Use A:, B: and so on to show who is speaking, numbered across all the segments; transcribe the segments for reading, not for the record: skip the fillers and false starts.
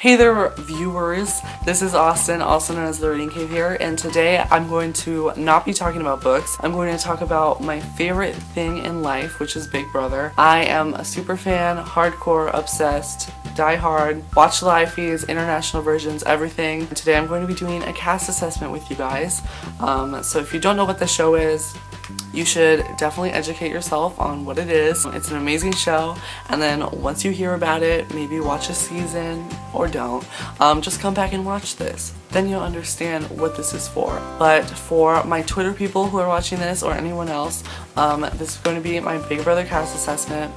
A: Hey there viewers, this is Austin, also known as the Reading Cave here, and today I'm going to not be talking about books. I'm going to talk about my favorite thing in life, which is Big Brother. I am a super fan, hardcore, obsessed, die hard, watch live feeds, international versions, everything. And today I'm going to be doing a cast assessment with you guys. So if you don't know what the show is, you should definitely educate yourself on what it is. It's an amazing show, and then once you hear about it, maybe watch a season or don't. Just come back and watch this. Then you'll understand what this is for. But for my Twitter people who are watching this or anyone else, this is going to be my Big Brother cast assessment.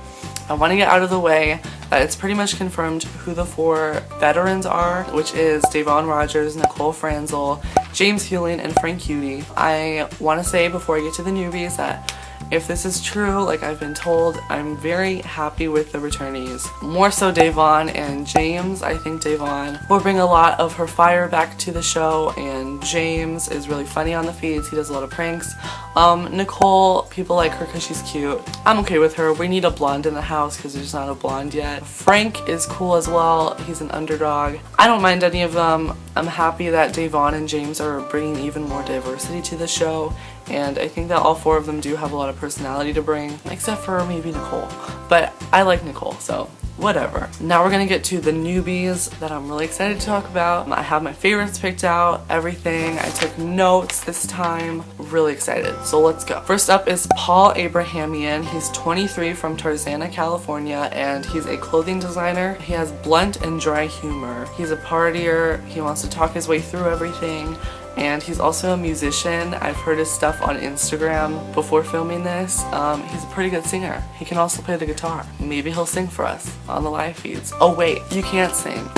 A: I want to get out of the way that it's pretty much confirmed who the 4 veterans are, which is Davon Rogers, Nicole Franzel, James Hewling, and Frank Cutie. I want to say before I get to the newbies that if this is true, like I've been told, I'm very happy with the returnees. More so Davon and James. I think Davon will bring a lot of her fire back to the show, and James is really funny on the feeds. He does a lot of pranks. Nicole, people like her because she's cute. I'm okay with her. We need a blonde in the house because there's not a blonde yet. Frank is cool as well. He's an underdog. I don't mind any of them. I'm happy that Davon and James are bringing even more diversity to the show, and I think that all 4 of them do have a lot of personality to bring, except for maybe Nicole. But I like Nicole, so whatever. Now we're gonna get to the newbies that I'm really excited to talk about. I have my favorites picked out, everything. I took notes this time. Really excited. So let's go. First up is Paul Abrahamian. He's 23 from Tarzana, California, and he's a clothing designer. He has blunt and dry humor. He's a partier. He wants to talk his way through everything. And he's also a musician. I've heard his stuff on Instagram before filming this. He's a pretty good singer. He can also play the guitar. Maybe he'll sing for us on the live feeds. Oh wait, you can't sing.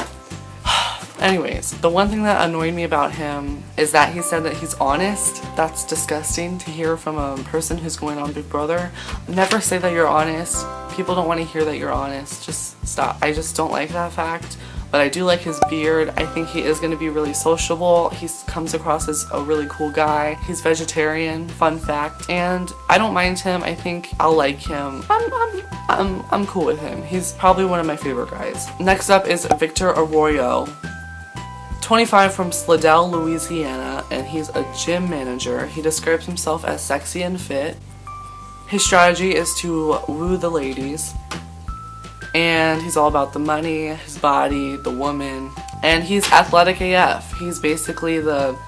A: Anyways, the one thing that annoyed me about him is that he said that he's honest. That's disgusting to hear from a person who's going on Big Brother. Never say that you're honest. People don't want to hear that you're honest. Just stop. I just don't like that fact. But I do like his beard. I think he is going to be really sociable. He comes across as a really cool guy. He's vegetarian, fun fact. And I don't mind him. I think I'll like him. I'm cool with him. He's probably one of my favorite guys. Next up is Victor Arroyo. 25 from Slidell, Louisiana, and he's a gym manager. He describes himself as sexy and fit. His strategy is to woo the ladies. And he's all about the money, his body, the woman, and he's athletic AF. He's basically the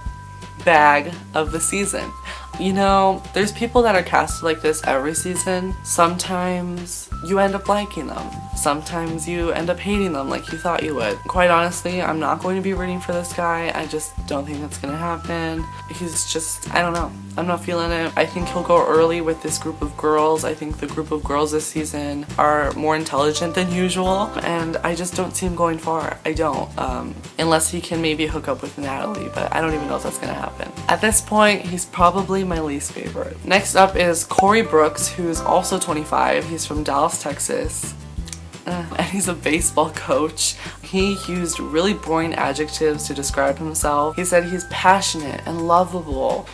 A: bag of the season. You know, there's people that are casted like this every season. Sometimes you end up liking them. Sometimes you end up hating them like you thought you would. Quite honestly, I'm not going to be rooting for this guy. I just don't think that's gonna happen. He's just, I don't know. I'm not feeling it. I think he'll go early with this group of girls. I think the group of girls this season are more intelligent than usual, and I just don't see him going far. I don't. Unless he can maybe hook up with Natalie, but I don't even know if that's gonna happen. At this point, he's probably my least favorite. Next up is Corey Brooks, who's also 25. He's from Dallas, Texas. And he's a baseball coach. He used really boring adjectives to describe himself. He said he's passionate and lovable.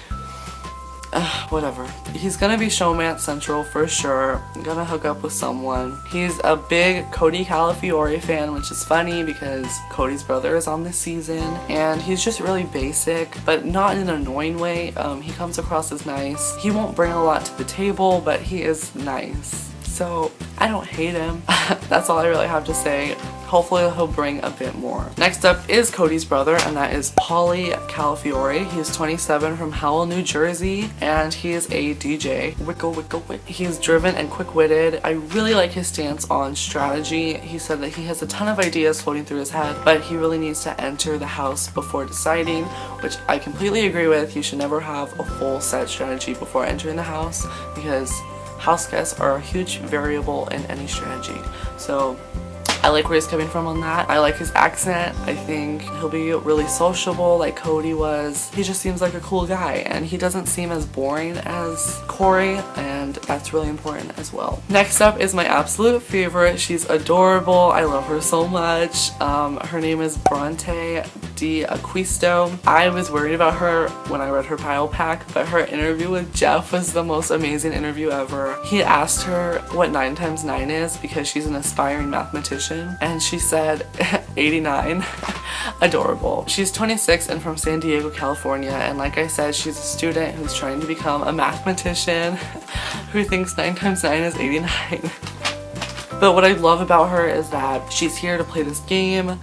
A: Whatever. He's gonna be Showman Central for sure. Gonna hook up with someone. He's a big Cody Calafiore fan, which is funny because Cody's brother is on this season. And he's just really basic, but not in an annoying way. He comes across as nice. He won't bring a lot to the table, but he is nice. So I don't hate him. That's all I really have to say. Hopefully he'll bring a bit more. Next up is Cody's brother, and that is Paulie Calafiore. He's 27 from Howell, New Jersey, and he is a DJ. Wicka. He's driven and quick-witted. I really like his stance on strategy. He said that he has a ton of ideas floating through his head, but he really needs to enter the house before deciding, which I completely agree with. You should never have a full set strategy before entering the house, because house guests are a huge variable in any strategy. So I like where he's coming from on that. I like his accent. I think he'll be really sociable like Cody was. He just seems like a cool guy, and he doesn't seem as boring as Corey, and that's really important as well. Next up is my absolute favorite. She's adorable. I love her so much. Her name is Bronte D'Aquisto. I was worried about her when I read her bio pack, but her interview with Jeff was the most amazing interview ever. He asked her what 9 times 9 is because she's an aspiring mathematician, and she said 89. Adorable. She's 26 and from San Diego, California, and like I said, she's a student who's trying to become a mathematician who thinks 9 times 9 is 89. But what I love about her is that she's here to play this game.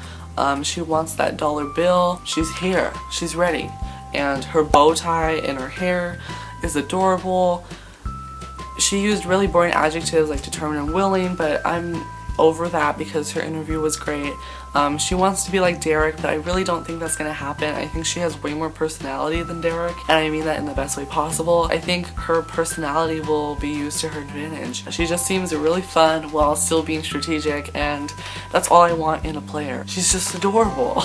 A: She wants that dollar bill. She's here. She's ready. And her bow tie and her hair is adorable. She used really boring adjectives like determined and willing, but I'm over that because her interview was great. She wants to be like Derek, but I really don't think that's gonna happen. I think she has way more personality than Derek, and I mean that in the best way possible. I think her personality will be used to her advantage. She just seems really fun while still being strategic, and that's all I want in a player. She's just adorable.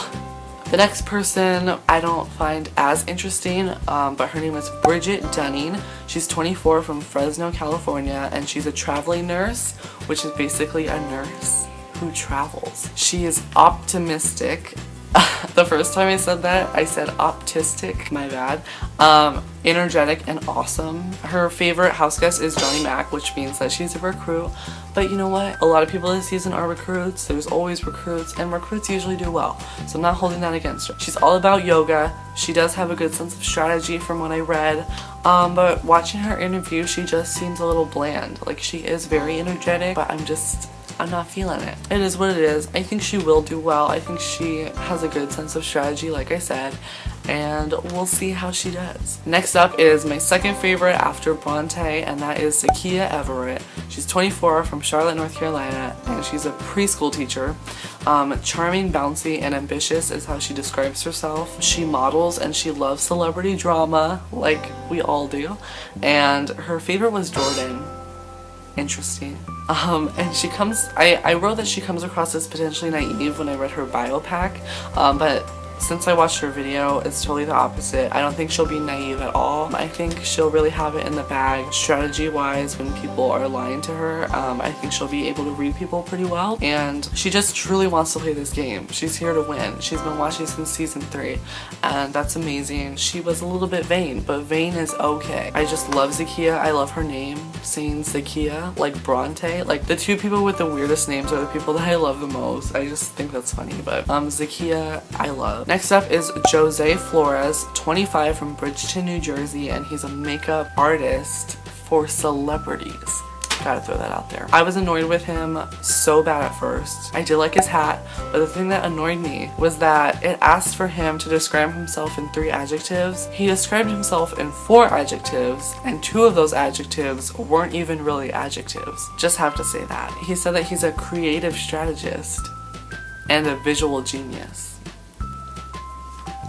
A: The next person I don't find as interesting, but her name is Bridget Dunning. She's 24 from Fresno, California, and she's a traveling nurse, which is basically a nurse who travels. She is optimistic. The first time I said that, I said optistic, my bad. Energetic and awesome. Her favorite house guest is Johnny Mac, which means that she's a recruit. But you know what? A lot of people this season are recruits. There's always recruits, and recruits usually do well. So I'm not holding that against her. She's all about yoga. She does have a good sense of strategy from what I read. But watching her interview, she just seems a little bland. Like, she is very energetic, but I'm not feeling it. It is what it is. I think she will do well. I think she has a good sense of strategy, like I said, and we'll see how she does. Next up is my second favorite after Bronte, and that is Zakiya Everett. She's 24 from Charlotte, North Carolina, and she's a preschool teacher. Charming, bouncy, and ambitious is how she describes herself. She models and she loves celebrity drama, like we all do, and her favorite was Jordan. Interesting. And she comes, I wrote that she comes across as potentially naive when I read her bio pack, but since I watched her video, it's totally the opposite. I don't think she'll be naive at all. I think she'll really have it in the bag strategy-wise when people are lying to her. I think she'll be able to read people pretty well, and she just truly wants to play this game. She's here to win. She's been watching since season 3, and that's amazing. She was a little bit vain, but vain is okay. I just love Zakiya. I love her name, saying Zakiya, like Bronte. Like, the two people with the weirdest names are the people that I love the most. I just think that's funny, but Zakiya, I love. Next up is Jose Flores, 25 from Bridgeton, New Jersey, and he's a makeup artist for celebrities. Gotta throw that out there. I was annoyed with him so bad at first. I did like his hat, but the thing that annoyed me was that it asked for him to describe himself in 3 adjectives. He described himself in 4 adjectives, and 2 of those adjectives weren't even really adjectives. Just have to say that. He said that he's a creative strategist and a visual genius.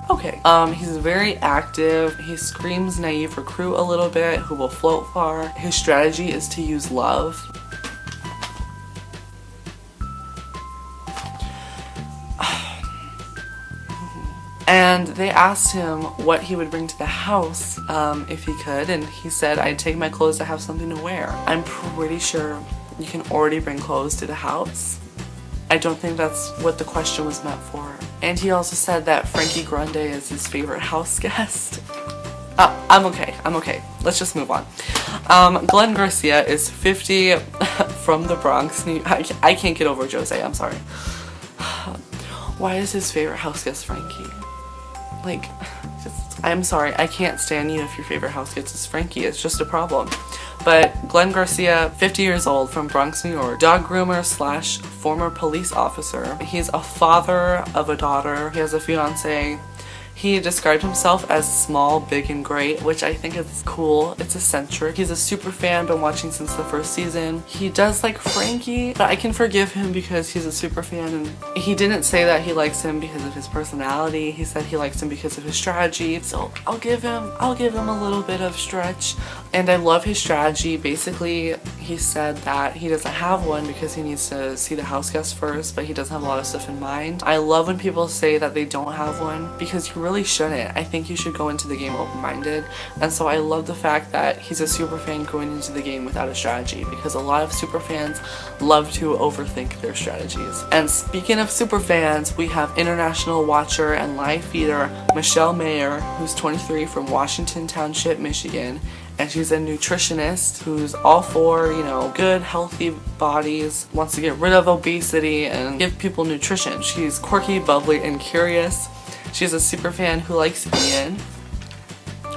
A: Okay, he's very active. He screams naive recruit a little bit who will float far. His strategy is to use love. And they asked him what he would bring to the house if he could, and he said, I'd take my clothes to have something to wear. I'm pretty sure you can already bring clothes to the house. I don't think that's what the question was meant for. And he also said that Frankie Grande is his favorite house guest. I'm okay. Let's just move on. Glenn Garcia is 50 from the Bronx. I can't get over Jose, I'm sorry. Why is his favorite house guest Frankie? Like, I'm sorry, I can't stand you if your favorite house guest is Frankie. It's just a problem. But Glenn Garcia, 50 years old from Bronx, New York, dog groomer / former police officer. He's a father of a daughter. He has a fiance. He described himself as small, big, and great, which I think is cool. It's eccentric. He's a super fan, been watching since the first season. He does like Frankie, but I can forgive him because he's a super fan, and he didn't say that he likes him because of his personality. He said he likes him because of his strategy. So I'll give him a little bit of stretch. And I love his strategy. Basically, he said that he doesn't have one because he needs to see the house guest first, but he doesn't have a lot of stuff in mind. I love when people say that they don't have one because you really shouldn't. I think you should go into the game open-minded, and so I love the fact that he's a super fan going into the game without a strategy, because a lot of super fans love to overthink their strategies. And speaking of super fans, we have international watcher and live feeder Michelle Mayer, who's 23, from Washington Township, Michigan. And she's a nutritionist who's all for, you know, good, healthy bodies, wants to get rid of obesity and give people nutrition. She's quirky, bubbly, and curious. She's a super fan who likes Ian.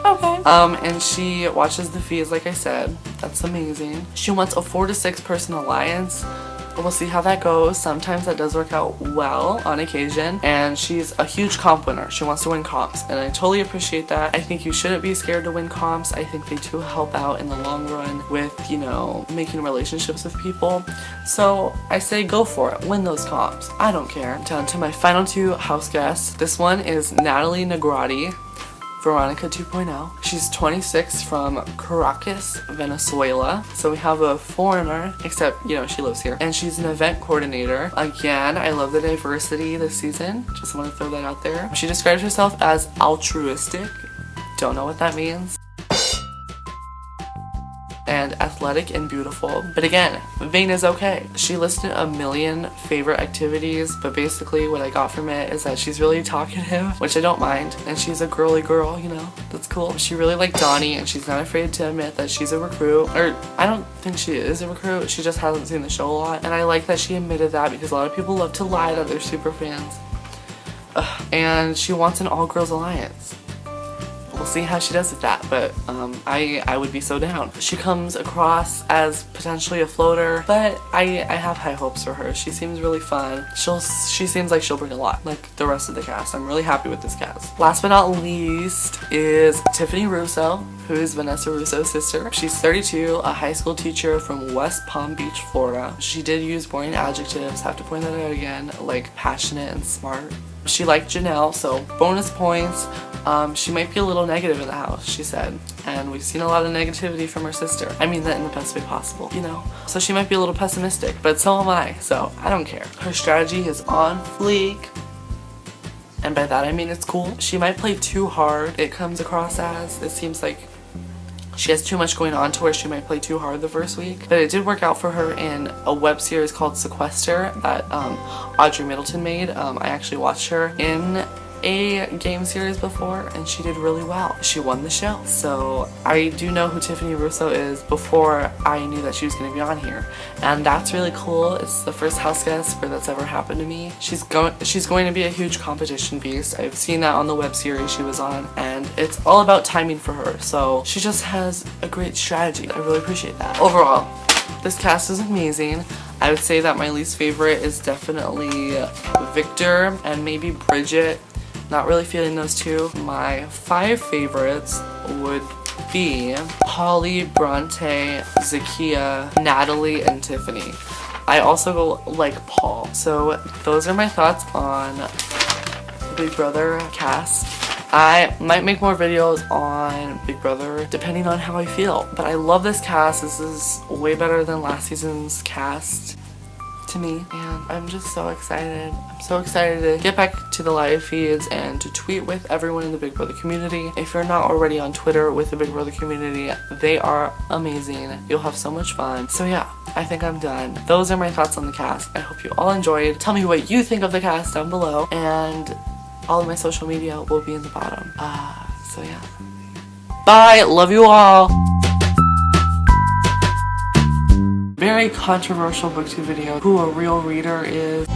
A: Okay. And she watches the feeds, like I said. That's amazing. She wants a 4 to 6 person alliance. We'll see how that goes. Sometimes that does work out well on occasion. And she's a huge comp winner. She wants to win comps, and I totally appreciate that. I think you shouldn't be scared to win comps. I think they do help out in the long run with, you know, making relationships with people. So I say go for it. Win those comps. I don't care. Down to my final 2 house guests. This one is Natalie Negrati, Veronica 2.0. She's 26, from Caracas, Venezuela. So we have a foreigner, except, you know, she lives here. And she's an event coordinator. Again, I love the diversity this season. Just want to throw that out there. She describes herself as altruistic. Don't know what that means. And athletic and beautiful. But again, vain is okay. She listed a million favorite activities, but basically what I got from it is that she's really talkative, which I don't mind, and she's a girly girl, you know, that's cool. She really liked Donnie, and she's not afraid to admit that she's a recruit, or I don't think she is a recruit, she just hasn't seen the show a lot, and I like that she admitted that, because a lot of people love to lie to their super fans. And she wants an all-girls alliance. We'll see how she does with that, but I would be so down. She comes across as potentially a floater, but I have high hopes for her. She seems really fun. She seems like she'll bring a lot, like the rest of the cast. I'm really happy with this cast. Last but not least is Tiffany Russo, who is Vanessa Russo's sister. She's 32, a high school teacher from West Palm Beach, Florida. She did use boring adjectives, have to point that out again, like passionate and smart. She liked Janelle, so bonus points. She might be a little negative in the house, she said, and we've seen a lot of negativity from her sister. I mean that in the best way possible, you know? So she might be a little pessimistic, but so am I, so I don't care. Her strategy is on fleek, and by that I mean it's cool. She might play too hard, it comes across as. It seems like she has too much going on to where she might play too hard the first week. But it did work out for her in a web series called Sequester that Audrey Middleton made. I actually watched her in a game series before, and she did really well. She won the show. So I do know who Tiffany Russo is before I knew that she was going to be on here, and that's really cool. It's the first house guest where that's ever happened to me. She's going to be a huge competition beast. I've seen that on the web series she was on, and it's all about timing for her. So she just has a great strategy. I really appreciate that. Overall, this cast is amazing. I would say that my least favorite is definitely Victor and maybe Bridget. Not really feeling those two. My 5 favorites would be Holly, Bronte, Zakia, Natalie, and Tiffany. I also like Paul. So those are my thoughts on Big Brother cast. I might make more videos on Big Brother depending on how I feel. But I love this cast. This is way better than last season's cast to me, and I'm just so excited. I'm so excited to get back to the live feeds and to tweet with everyone in the Big Brother community. If you're not already on Twitter with the Big Brother community, they are amazing. You'll have so much fun. So yeah, I think I'm done. Those are my thoughts on the cast. I hope you all enjoyed. Tell me what you think of the cast down below, and all of my social media will be in the bottom. So yeah. Bye! Love you all! Very controversial booktube video. Who a real reader is.